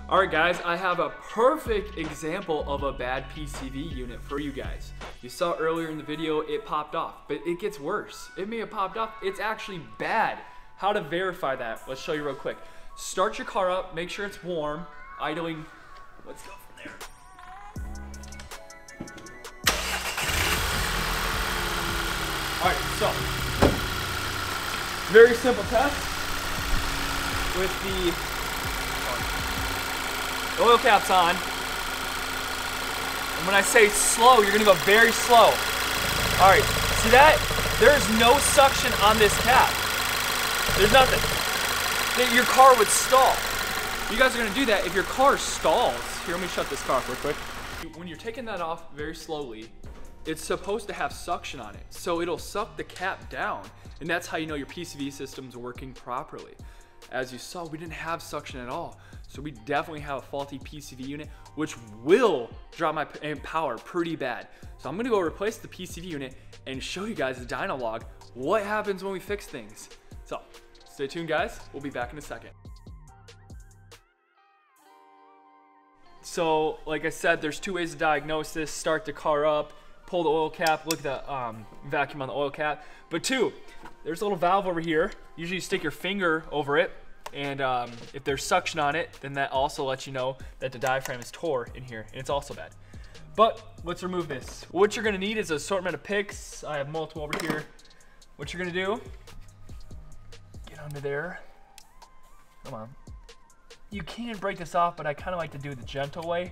Alright guys, I have a perfect example of a bad PCV unit for you guys. You saw earlier in the video it popped off, but it gets worse. It may have popped off, it's actually bad. How to verify that? Let's show you real quick. Start your car up, make sure it's warm, idling. Let's go from there. Alright, so very simple test with the oil cap's on. And when I say slow, you're gonna go very slow. All right, see that? There's no suction on this cap. There's nothing. Your car would stall. You guys are gonna do that if your car stalls. Here, let me shut this car off real quick. When you're taking that off very slowly, it's supposed to have suction on it. So it'll suck the cap down. And that's how you know your PCV system's working properly. As you saw, we didn't have suction at all. So we definitely have a faulty PCV unit, which will drop my power pretty bad. So I'm gonna go replace the PCV unit and show you guys the dyno log, what happens when we fix things. So stay tuned guys, we'll be back in a second. So like I said, there's two ways to diagnose this. Start the car up, pull the oil cap, look at the vacuum on the oil cap. But two, there's a little valve over here. Usually you stick your finger over it, and if there's suction on it, then that also lets you know that the diaphragm is tore in here, and it's also bad. But let's remove this. What you're gonna need is an assortment of picks. I have multiple over here. What you're gonna do, get under there. Come on. You can break this off, but I kind of like to do it the gentle way.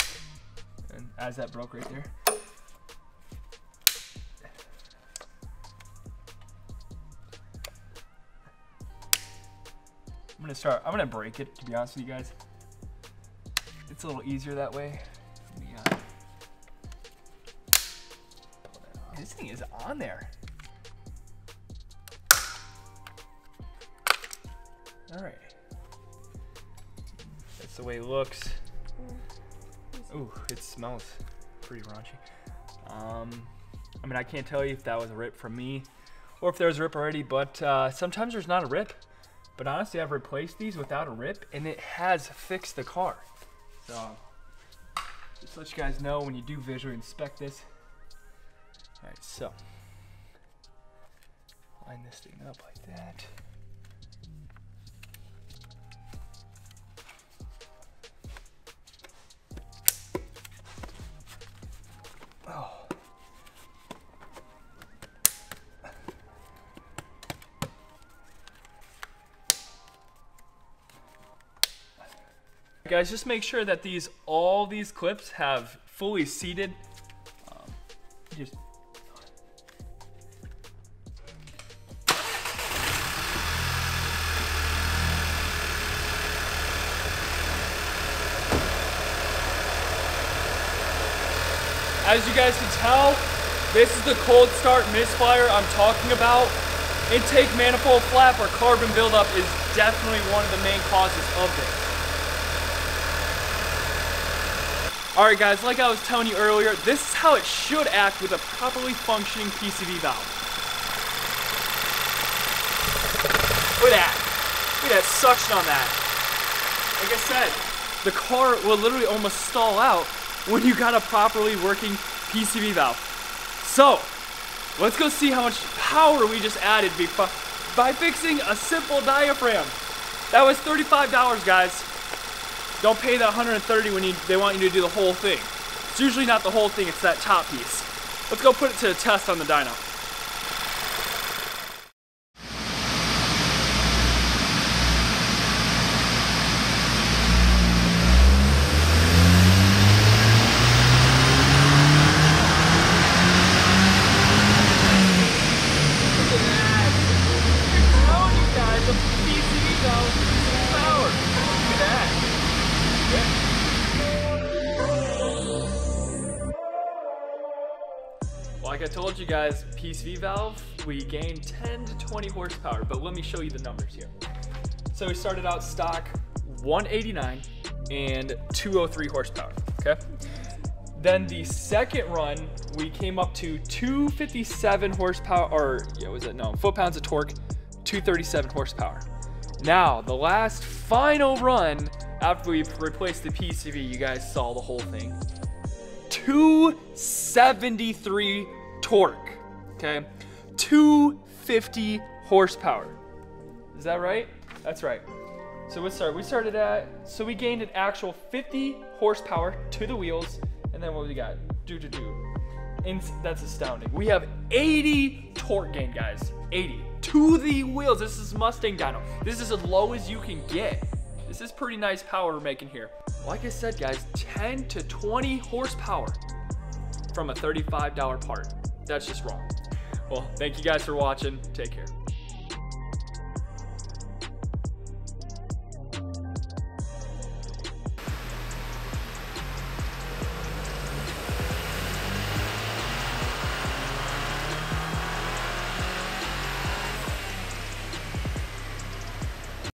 And as that broke right there. I'm gonna break it, to be honest with you guys. It's a little easier that way. This thing is on there. All right. That's the way it looks. Ooh, it smells pretty raunchy. I mean, I can't tell you if that was a rip from me or if there was a rip already, but sometimes there's not a rip. But honestly, I've replaced these without a rip, and it has fixed the car. So, just to let you guys know when you do visually inspect this. All right, so line this thing up like that. Oh. Guys, just make sure that all these clips have fully seated. Just as you guys can tell, this is the cold start misfire I'm talking about. Intake manifold flap or carbon buildup is definitely one of the main causes of this. Alright guys, like I was telling you earlier, this is how it should act with a properly functioning PCV valve. Look at that. Look at that suction on that. Like I said, the car will literally almost stall out when you got a properly working PCV valve. So, let's go see how much power we just added by fixing a simple diaphragm. That was $35, guys. Don't pay that $130 when they want you to do the whole thing. It's usually not the whole thing, it's that top piece. Let's go put it to the test on the dyno. Look at that! I'm telling you guys, the PCV valve is power. Look at that. Like I told you guys, PCV valve, we gained 10 to 20 horsepower, but let me show you the numbers here. So we started out stock 189 and 203 horsepower, okay? Then the second run, we came up to 257 horsepower, or yeah, was it? No, foot-pounds of torque, 237 horsepower. Now, the last final run, after we replaced the PCV, you guys saw the whole thing. 273 torque, okay? 250 horsepower. Is that right? That's right. So we gained an actual 50 horsepower to the wheels, and then what we got? And that's astounding. We have 80 torque gain, guys. 80 to the wheels. This is Mustang dyno. This is as low as you can get. This is pretty nice power we're making here. Like I said, guys, 10 to 20 horsepower from a $35 part. That's just wrong. Well, thank you guys for watching. Take care.